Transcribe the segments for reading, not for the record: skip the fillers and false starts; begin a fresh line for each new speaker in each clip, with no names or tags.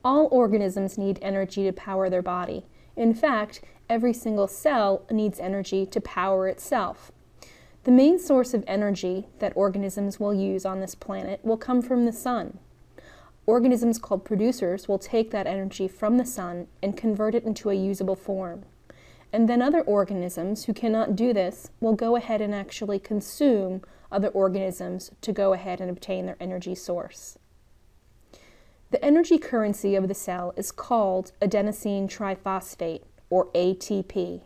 All organisms need energy to power their body. In fact, every single cell needs energy to power itself. The main source of energy that organisms will use on this planet will come from the sun. Organisms called producers will take that energy from the sun and convert it into a usable form. And then other organisms who cannot do this will go ahead and actually consume other organisms to go ahead and obtain their energy source. The energy currency of the cell is called adenosine triphosphate, or ATP.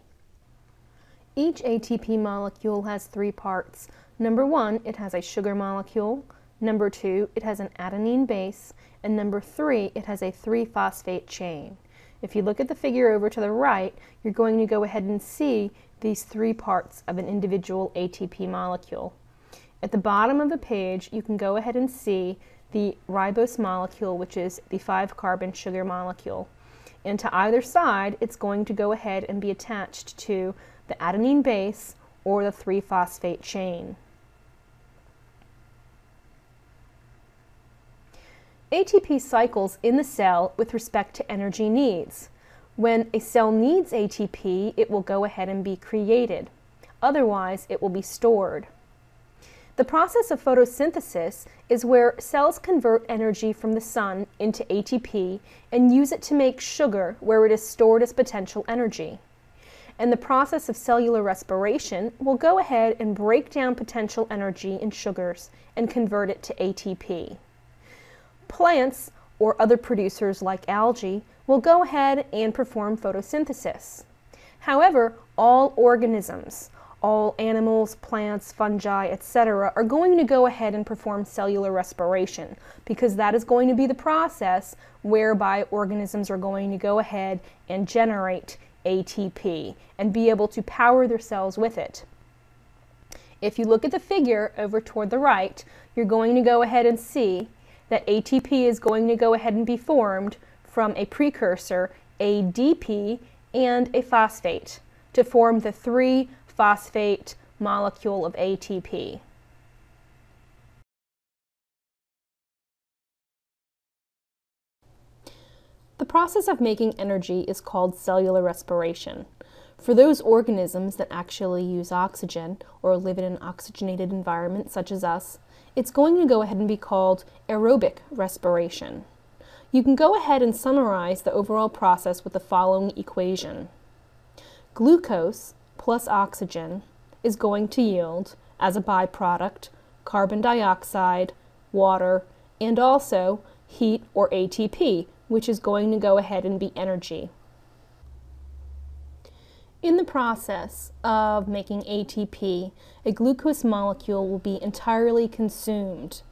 Each ATP molecule has three parts. Number one, it has a sugar molecule. Number two, it has an adenine base. And number three, it has a 3-phosphate chain. If you look at the figure over to the right, you're going to go ahead and see these three parts of an individual ATP molecule. At the bottom of the page, you can go ahead and see the ribose molecule, which is the 5-carbon sugar molecule. And to either side, it's going to go ahead and be attached to the adenine base or the 3-phosphate chain. ATP cycles in the cell with respect to energy needs. When a cell needs ATP, it will go ahead and be created. Otherwise, it will be stored. The process of photosynthesis is where cells convert energy from the sun into ATP and use it to make sugar where it is stored as potential energy. And the process of cellular respiration will go ahead and break down potential energy in sugars and convert it to ATP. Plants or other producers like algae will go ahead and perform photosynthesis. However, all organisms, all animals, plants, fungi, etc., are going to go ahead and perform cellular respiration because that is going to be the process whereby organisms are going to go ahead and generate ATP and be able to power their cells with it. If you look at the figure over toward the right, you're going to go ahead and see that ATP is going to go ahead and be formed from a precursor, ADP, and a phosphate to form the 3-phosphate molecule of ATP. The process of making energy is called cellular respiration. For those organisms that actually use oxygen or live in an oxygenated environment such as us, it's going to go ahead and be called aerobic respiration. You can go ahead and summarize the overall process with the following equation. Glucose plus oxygen is going to yield, as a byproduct, carbon dioxide, water, and also heat or ATP, which is going to go ahead and be energy. In the process of making ATP, a glucose molecule will be entirely consumed.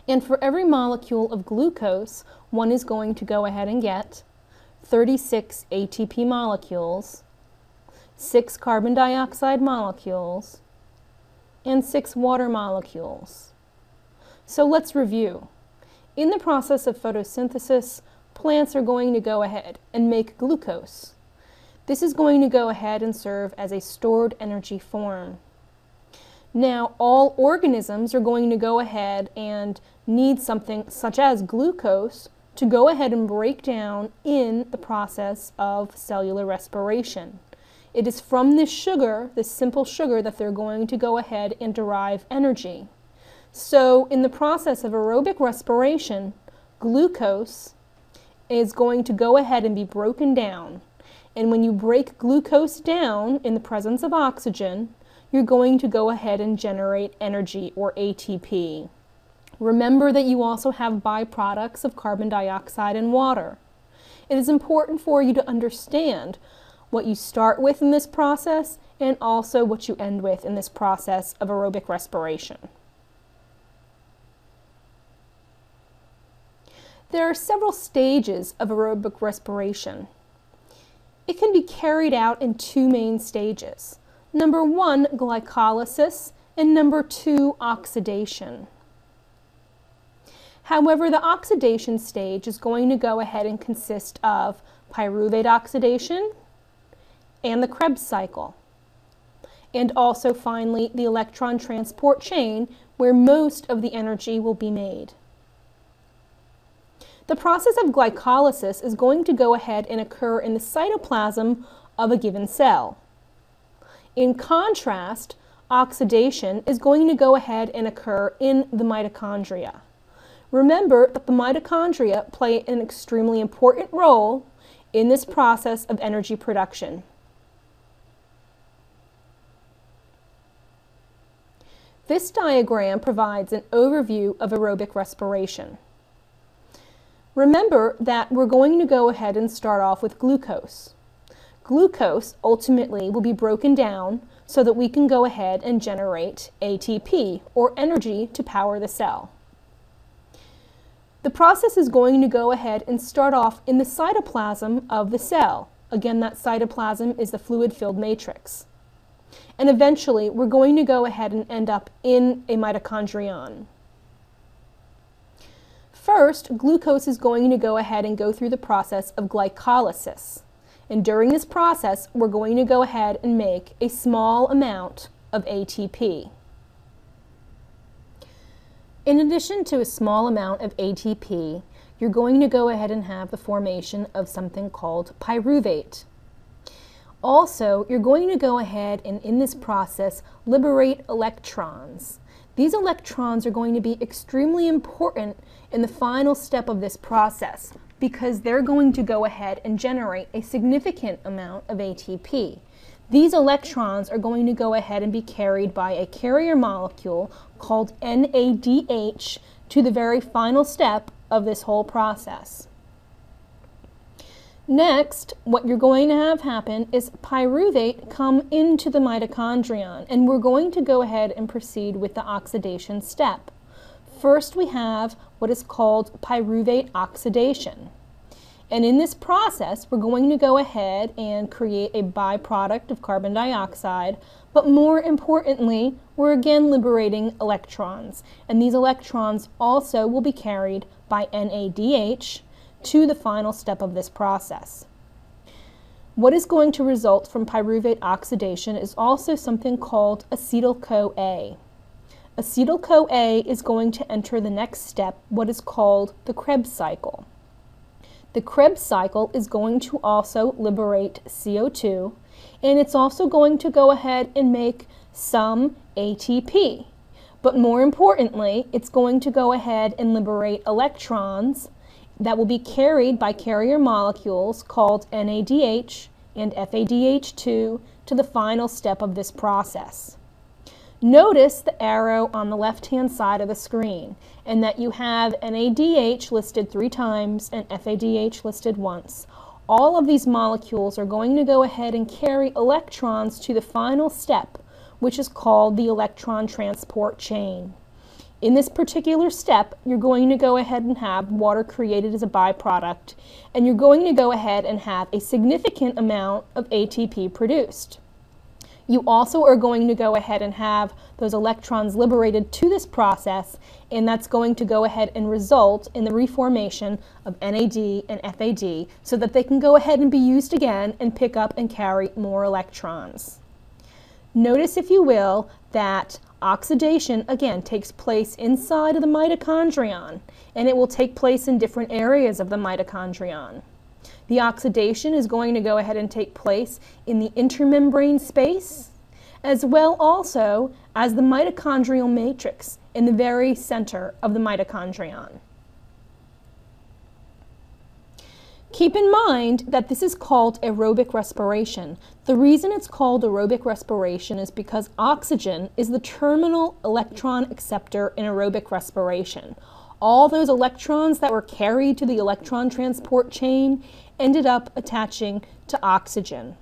And for every molecule of glucose, one is going to go ahead and get 36 ATP molecules, 6 carbon dioxide molecules, and 6 water molecules. So let's review. In the process of photosynthesis, plants are going to go ahead and make glucose. This is going to go ahead and serve as a stored energy form. Now, all organisms are going to go ahead and need something such as glucose to go ahead and break down in the process of cellular respiration. It is from this sugar, this simple sugar, that they're going to go ahead and derive energy. So, in the process of aerobic respiration, glucose is going to go ahead and be broken down. And when you break glucose down in the presence of oxygen, you're going to go ahead and generate energy, or ATP. Remember that you also have byproducts of carbon dioxide and water. It is important for you to understand what you start with in this process and also what you end with in this process of aerobic respiration. There are several stages of aerobic respiration. It can be carried out in two main stages. Number 1, glycolysis, and number 2, oxidation. However, the oxidation stage is going to go ahead and consist of pyruvate oxidation and the Krebs cycle. And also, finally, the electron transport chain, where most of the energy will be made. The process of glycolysis is going to go ahead and occur in the cytoplasm of a given cell. In contrast, oxidation is going to go ahead and occur in the mitochondria. Remember that the mitochondria play an extremely important role in this process of energy production. This diagram provides an overview of aerobic respiration. Remember that we're going to go ahead and start off with glucose. Glucose ultimately will be broken down so that we can go ahead and generate ATP, or energy to power the cell. The process is going to go ahead and start off in the cytoplasm of the cell. Again, that cytoplasm is the fluid-filled matrix. And eventually, we're going to go ahead and end up in a mitochondrion. First, glucose is going to go ahead and go through the process of glycolysis. And during this process, we're going to go ahead and make a small amount of ATP. In addition to a small amount of ATP, you're going to go ahead and have the formation of something called pyruvate. Also, you're going to go ahead and in this process liberate electrons. These electrons are going to be extremely important in the final step of this process because they're going to go ahead and generate a significant amount of ATP. These electrons are going to go ahead and be carried by a carrier molecule called NADH to the very final step of this whole process. Next, what you're going to have happen is pyruvate come into the mitochondrion, and we're going to go ahead and proceed with the oxidation step. First, we have what is called pyruvate oxidation. And in this process, we're going to go ahead and create a byproduct of carbon dioxide, but more importantly, we're again liberating electrons. And these electrons also will be carried by NADH to the final step of this process. What is going to result from pyruvate oxidation is also something called acetyl-CoA. Acetyl-CoA is going to enter the next step, what is called the Krebs cycle. The Krebs cycle is going to also liberate CO2, and it's also going to go ahead and make some ATP. But more importantly, it's going to go ahead and liberate electrons that will be carried by carrier molecules called NADH and FADH2 to the final step of this process. Notice the arrow on the left-hand side of the screen, and that you have NADH listed 3 times and FADH listed once. All of these molecules are going to go ahead and carry electrons to the final step, which is called the electron transport chain. In this particular step, you're going to go ahead and have water created as a byproduct, and you're going to go ahead and have a significant amount of ATP produced. You also are going to go ahead and have those electrons liberated to this process, and that's going to go ahead and result in the reformation of NAD and FAD so that they can go ahead and be used again and pick up and carry more electrons. Notice, if you will, that oxidation again takes place inside of the mitochondrion, and it will take place in different areas of the mitochondrion. The oxidation is going to go ahead and take place in the intermembrane space, as well also as the mitochondrial matrix in the very center of the mitochondrion. Keep in mind that this is called aerobic respiration. The reason it's called aerobic respiration is because oxygen is the terminal electron acceptor in aerobic respiration. All those electrons that were carried to the electron transport chain ended up attaching to oxygen.